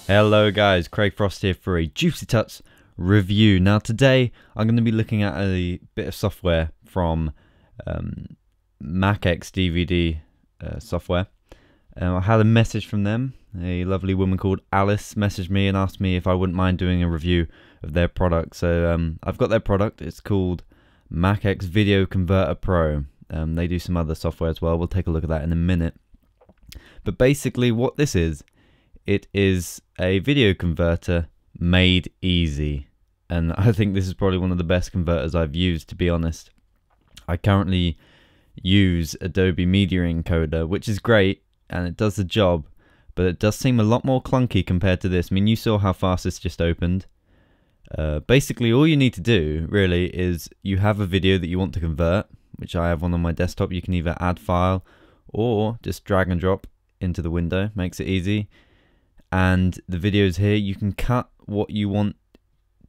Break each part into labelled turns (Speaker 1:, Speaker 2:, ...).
Speaker 1: Hello guys, Craig Frost here for a Juicy Tuts review. Now today I'm going to be looking at a bit of software from MacX DVD software. I had a message from them. A lovely woman called Alice messaged me and asked me if I wouldn't mind doing a review of their product. So I've got their product. It's called MacX Video Converter Pro. They do some other software as well. We'll take a look at that in a minute. But basically what this is, it is a video converter made easy, and I think this is probably one of the best converters I've used, to be honest. I currently use Adobe Media Encoder, which is great and it does the job, but it does seem a lot more clunky compared to this. I mean, you saw how fast this just opened. Basically all you need to do really is you have a video that you want to convert, which I have one on my desktop. You can either add file or just drag and drop into the window, makes it easy. And the videos here, you can cut what you want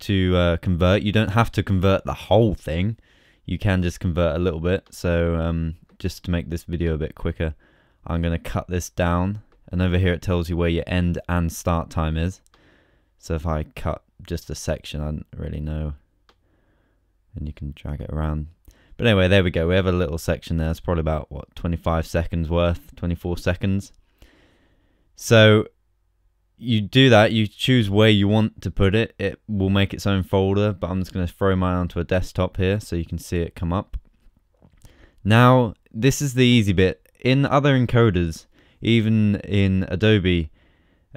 Speaker 1: to convert. You don't have to convert the whole thing. You can just convert a little bit. So just to make this video a bit quicker, I'm going to cut this down. And over here it tells you where your end and start time is. So if I cut just a section, I don't really know. And you can drag it around. But anyway, there we go. We have a little section there. It's probably about, what, 25 seconds worth, 24 seconds. So you do that, you choose where you want to put it. It will make its own folder, but I'm just going to throw mine onto a desktop here so you can see it come up. Now, this is the easy bit. In other encoders, even in Adobe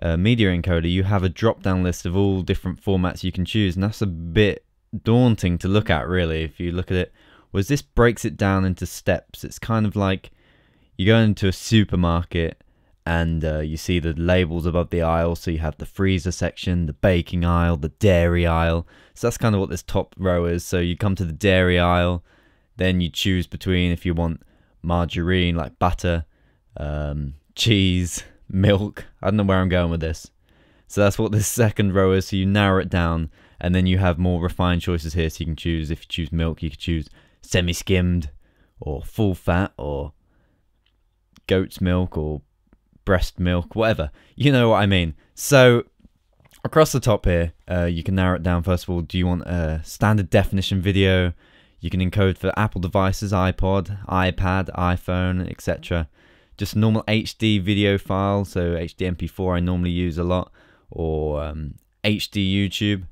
Speaker 1: Media Encoder, you have a drop-down list of all different formats you can choose, and that's a bit daunting to look at, really, if you look at it. Whereas this breaks it down into steps. It's kind of like you go into a supermarket and you see the labels above the aisle. So you have the freezer section, the baking aisle, the dairy aisle. So that's kind of what this top row is. So you come to the dairy aisle, then you choose between if you want margarine, like butter, cheese, milk. I don't know where I'm going with this. So that's what this second row is. So you narrow it down, and then you have more refined choices here. So you can choose, if you choose milk, you can choose semi-skimmed or full fat or goat's milk or breast milk, whatever. You know what I mean. So across the top here, you can narrow it down. First of all, do you want a standard definition video? You can encode for Apple devices, iPod, iPad, iPhone, etc. Just normal HD video file, so HD MP4 I normally use a lot, or HD YouTube.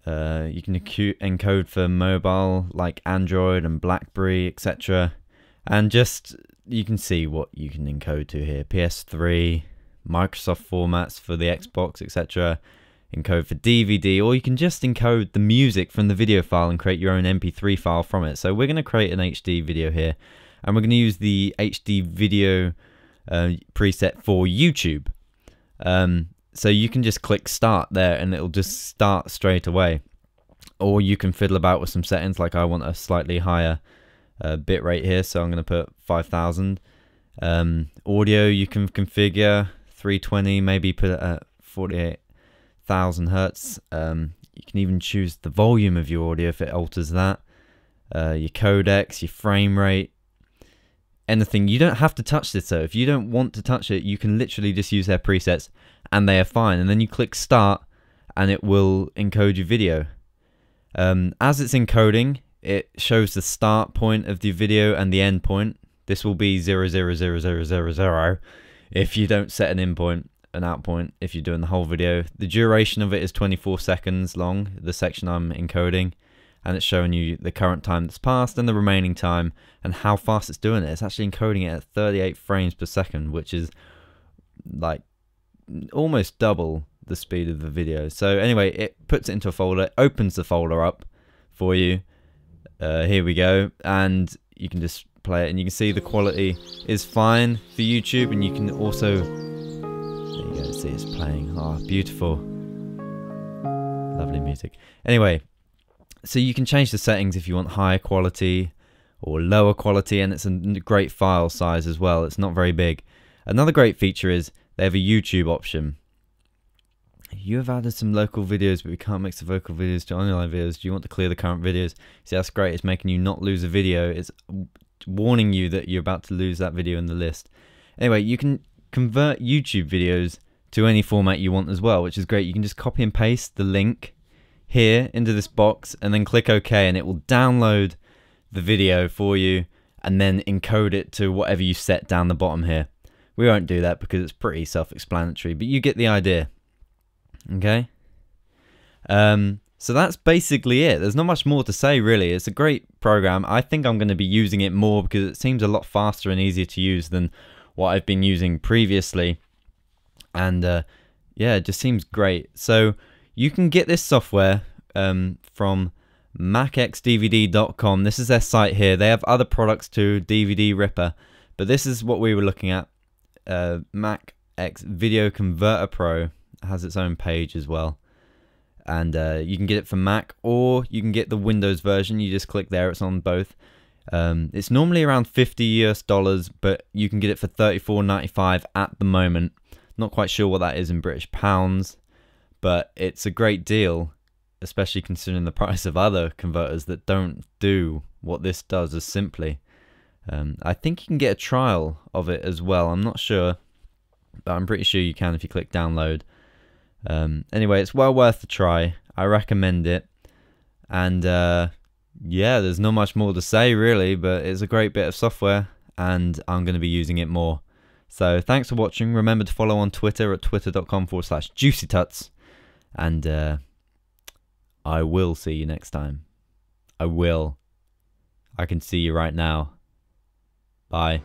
Speaker 1: You can encode for mobile like Android and BlackBerry, etc. And just you can see what you can encode to here. PS3, Microsoft formats for the Xbox, etc. Encode for DVD, or you can just encode the music from the video file and create your own MP3 file from it. So we're going to create an HD video here, and we're going to use the HD video preset for YouTube. So you can just click start there and it'll just start straight away. Or you can fiddle about with some settings, like I want a slightly higher bit rate here, so I'm going to put 5000. Audio you can configure 320, maybe put it at 48,000 hertz. You can even choose the volume of your audio if it alters that. Your codecs, your frame rate, anything. You don't have to touch this though. If you don't want to touch it, you can literally just use their presets and they are fine. And then you click start and it will encode your video. As it's encoding, it shows the start point of the video and the end point. This will be 0000000 if you don't set an in point, an out point, if you're doing the whole video. The duration of it is 24 seconds long, the section I'm encoding, and it's showing you the current time that's passed and the remaining time and how fast it's doing it. It's actually encoding it at 38 frames per second, which is like almost double the speed of the video. So anyway, it puts it into a folder, opens the folder up for you. Here we go, and you can just play it, and you can see the quality is fine for YouTube, and you can also, there you go, see it's playing. Oh, beautiful, lovely music. Anyway, so you can change the settings if you want higher quality or lower quality, and it's a great file size as well. It's not very big. Another great feature is they have a YouTube option. You have added some local videos, but we can't mix the vocal videos to online videos. Do you want to clear the current videos? See, that's great. It's making you not lose a video. It's warning you that you're about to lose that video in the list. Anyway, you can convert YouTube videos to any format you want as well, which is great. You can just copy and paste the link here into this box and then click OK, and it will download the video for you and then encode it to whatever you set down the bottom here. We won't do that because it's pretty self-explanatory, but you get the idea. Okay? So that's basically it. There's not much more to say, really. It's a great program. I think I'm going to be using it more because it seems a lot faster and easier to use than what I've been using previously. And yeah, it just seems great. So you can get this software from MacXDVD.com. This is their site here. They have other products too, DVD Ripper, but this is what we were looking at. MacX Video Converter Pro has its own page as well, and you can get it for Mac or you can get the Windows version. You just click there, it's on both. It's normally around $50 US, but you can get it for $34.95 at the moment. Not quite sure what that is in British pounds, but it's a great deal, especially considering the price of other converters that don't do what this does as simply. I think you can get a trial of it as well. I'm not sure, but I'm pretty sure you can if you click download. Anyway, it's well worth a try. I recommend it. And yeah, there's not much more to say really, but it's a great bit of software and I'm going to be using it more. So thanks for watching. Remember to follow on Twitter at twitter.com/juicytuts. And I will see you next time. I will. I can see you right now. Bye.